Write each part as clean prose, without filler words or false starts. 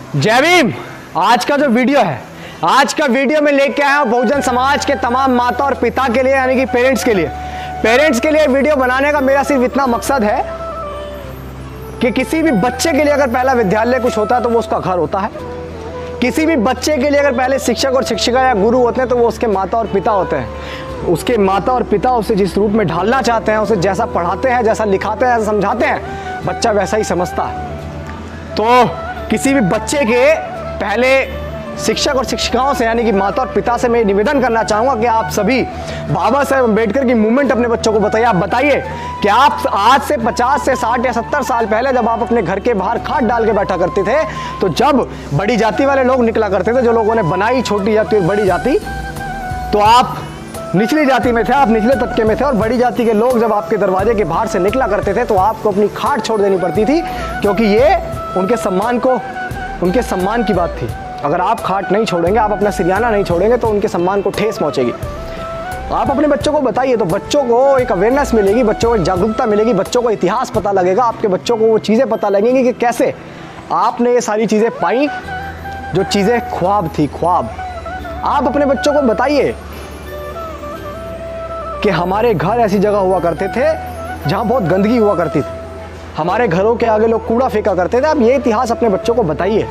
जय भीम। आज का जो वीडियो है, आज का वीडियो में लेके आया हूं बहुजन समाज के तमाम माता और पिता के लिए, यानी कि पेरेंट्स के लिए वीडियो बनाने का मेरा सिर्फ इतना मकसद है कि किसी भी बच्चे के लिए अगर पहला विद्यालय कुछ होता है तो वो उसका घर होता है। किसी भी बच्चे के लिए अगर पहले शिक्षक और शिक्षिका या गुरु होते हैं तो वो उसके माता और पिता होते हैं। उसके माता और पिता उसे जिस रूप में ढालना चाहते हैं, उसे जैसा पढ़ाते हैं, जैसा लिखाते हैं, जैसा समझाते हैं, बच्चा वैसा ही समझता है। तो किसी भी बच्चे के पहले शिक्षक और शिक्षिकाओं से, यानी कि माता और पिता से मैं निवेदन करना चाहूँगा कि आप सभी बाबा साहेब अम्बेडकर की मूवमेंट अपने बच्चों को बताइए। आप बताइए कि आप आज से 50 से 60 या 70 साल पहले जब आप अपने घर के बाहर खाट डाल के बैठा करते थे, तो जब बड़ी जाति वाले लोग निकला करते थे, जो लोगों ने बनाई छोटी जाति और बड़ी जाति, तो आप निचली जाति में थे, आप निचले तबके में थे, और बड़ी जाति के लोग जब आपके दरवाजे के बाहर से निकला करते थे तो आपको अपनी खाट छोड़ देनी पड़ती थी, क्योंकि ये उनके सम्मान की बात थी। अगर आप खाट नहीं छोड़ेंगे, आप अपना सिरयाना नहीं छोड़ेंगे तो उनके सम्मान को ठेस पहुंचेगी। आप अपने बच्चों को बताइए तो बच्चों को एक अवेयरनेस मिलेगी, बच्चों को एक जागरूकता मिलेगी, बच्चों को इतिहास पता लगेगा, आपके बच्चों को वो चीज़ें पता लगेंगी कि कैसे आपने ये सारी चीज़ें पाई, जो चीज़ें ख्वाब थी, ख्वाब। आप अपने बच्चों को बताइए कि हमारे घर ऐसी जगह हुआ करते थे जहाँ बहुत गंदगी हुआ करती थी, हमारे घरों के आगे लोग कूड़ा फेंका करते थे। आप ये इतिहास अपने बच्चों को बताइए।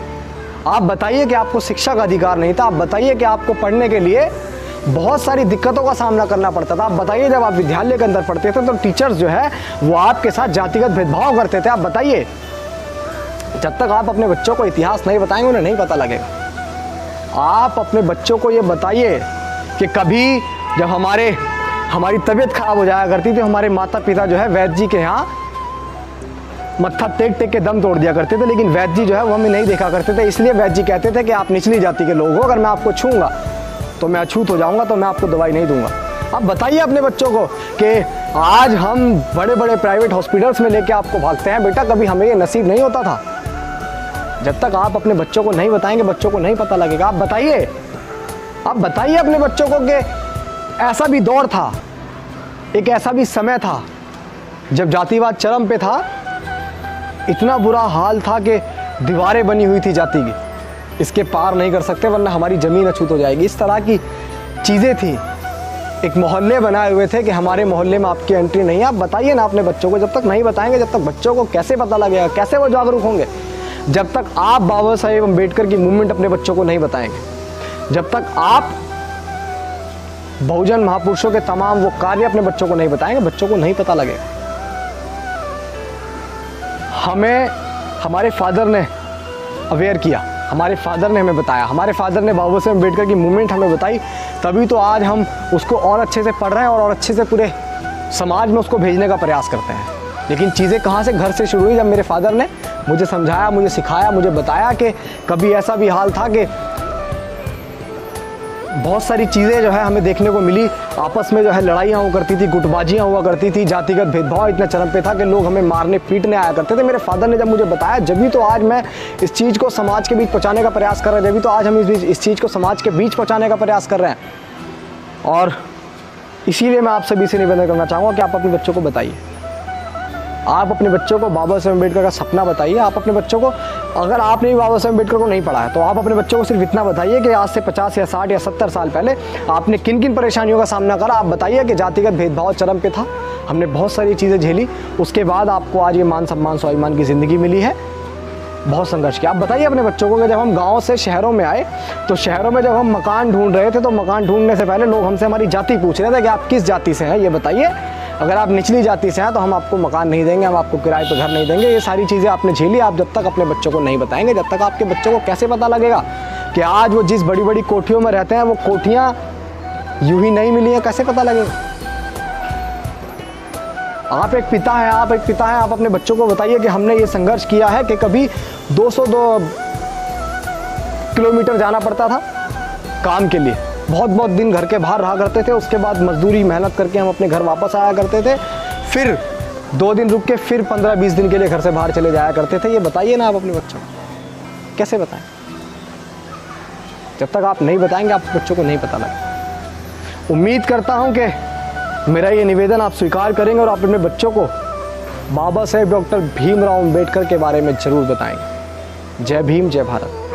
आप बताइए कि आपको शिक्षा का अधिकार नहीं था। आप बताइए कि आपको पढ़ने के लिए बहुत सारी दिक्कतों का सामना करना पड़ता था। आप बताइए जब आप विद्यालय के अंदर पढ़ते थे तो टीचर्स जो है वो आपके साथ जातिगत भेदभाव करते थे। आप बताइए। जब तक आप अपने बच्चों को इतिहास नहीं बताएंगे उन्हें नहीं पता लगेगा। आप अपने बच्चों को ये बताइए कि कभी जब हमारी तबीयत खराब हो जाया करती थी, हमारे माता पिता जो है वैद्य जी के यहाँ मत्था टेक के दम तोड़ दिया करते थे, लेकिन वैद्य जी जो है वो हमें नहीं देखा करते थे। इसलिए वैद्य जी कहते थे कि आप निचली जाति के लोग हो, अगर मैं आपको छूंगा तो मैं अछूत हो जाऊंगा, तो मैं आपको दवाई नहीं दूंगा। आप बताइए अपने बच्चों को कि आज हम बड़े बड़े प्राइवेट हॉस्पिटल्स में लेके आपको भागते हैं, बेटा कभी हमें ये नसीब नहीं होता था। जब तक आप अपने बच्चों को नहीं बताएंगे, बच्चों को नहीं पता लगेगा। आप बताइए अपने बच्चों को कि ऐसा भी दौर था, एक ऐसा भी समय था जब जातिवाद चरम पे था, इतना बुरा हाल था कि दीवारें बनी हुई थी जाति की, इसके पार नहीं कर सकते वरना हमारी ज़मीन अछूत हो जाएगी। इस तरह की चीज़ें थी। एक मोहल्ले बनाए हुए थे कि हमारे मोहल्ले में आपकी एंट्री नहीं है। आप बताइए ना अपने बच्चों को। जब तक नहीं बताएंगे, जब तक बच्चों को कैसे पता लगेगा, कैसे वो जागरूक होंगे? जब तक आप बाबा साहेब अम्बेडकर की मूवमेंट अपने बच्चों को नहीं बताएंगे, जब तक आप बहुजन महापुरुषों के तमाम वो कार्य अपने बच्चों को नहीं बताएंगे, बच्चों को नहीं पता लगेगा। हमें हमारे फादर ने अवेयर किया, हमारे फादर ने हमें बताया, हमारे फादर ने बाबा साहेब अम्बेडकर की मूवमेंट हमें बताई, तभी तो आज हम उसको और अच्छे से पढ़ रहे हैं और अच्छे से पूरे समाज में उसको भेजने का प्रयास करते हैं। लेकिन चीज़ें कहाँ से? घर से शुरू हुई, जब मेरे फादर ने मुझे समझाया, मुझे सिखाया, मुझे बताया कि कभी ऐसा भी हाल था कि बहुत सारी चीज़ें जो है हमें देखने को मिली। आपस में जो है लड़ाइयाँ हुआ करती थी, गुटबाजियाँ हुआ करती थी, जातिगत भेदभाव इतना चरम पे था कि लोग हमें मारने पीटने आया करते थे। मेरे फादर ने जब मुझे बताया, जब भी तो आज मैं इस चीज़ को समाज के बीच पहुँचाने का प्रयास कर रहे हैं, जब भी तो आज हम इस चीज़ को समाज के बीच पहुँचाने का प्रयास कर रहे हैं। और इसीलिए मैं आप सभी से निवेदन करना चाहूँगा कि आप अपने बच्चों को बताइए। आप अपने बच्चों को बाबा साहेब अम्बेडकर का सपना बताइए। आप अपने बच्चों को, अगर आपने बाबा साहेब अम्बेडकर को नहीं पढ़ा है तो आप अपने बच्चों को सिर्फ इतना बताइए कि आज से 50 या 60 या 70 साल पहले आपने किन किन परेशानियों का सामना करा। आप बताइए कि जातिगत भेदभाव चरम पे था, हमने बहुत सारी चीज़ें झेली, उसके बाद आपको आज ये मान सम्मान स्वाभिमान की ज़िंदगी मिली है, बहुत संघर्ष किया। आप बताइए अपने बच्चों को कि जब हम गाँव से शहरों में आए तो शहरों में जब हम मकान ढूंढ रहे थे तो मकान ढूंढने से पहले लोग हमसे हमारी जाति पूछ रहे थे कि आप किस जाति से हैं, ये बताइए। अगर आप निचली जाति से हैं तो हम आपको मकान नहीं देंगे, हम आपको किराए पर घर नहीं देंगे। ये सारी चीज़ें आपने झेली। आप जब तक अपने बच्चों को नहीं बताएंगे, जब तक आपके बच्चों को कैसे पता लगेगा कि आज वो जिस बड़ी बड़ी कोठियों में रहते हैं वो कोठियाँ यूं ही नहीं मिली हैं? कैसे पता लगेगा? आप एक पिता हैं, आप अपने बच्चों को बताइए कि हमने ये संघर्ष किया है कि कभी 202 किलोमीटर जाना पड़ता था काम के लिए, बहुत दिन घर के बाहर रहा करते थे, उसके बाद मजदूरी मेहनत करके हम अपने घर वापस आया करते थे, फिर 2 दिन रुक के फिर 15-20 दिन के लिए घर से बाहर चले जाया करते थे। ये बताइए ना आप अपने बच्चों को, कैसे बताएं? जब तक आप नहीं बताएंगे, आप बच्चों को नहीं पता लगेगा। उम्मीद करता हूं कि मेरा ये निवेदन आप स्वीकार करेंगे और आप अपने बच्चों को बाबा साहेब डॉक्टर भीमराव अम्बेडकर के बारे में ज़रूर बताएंगे। जय भीम, जय भारत।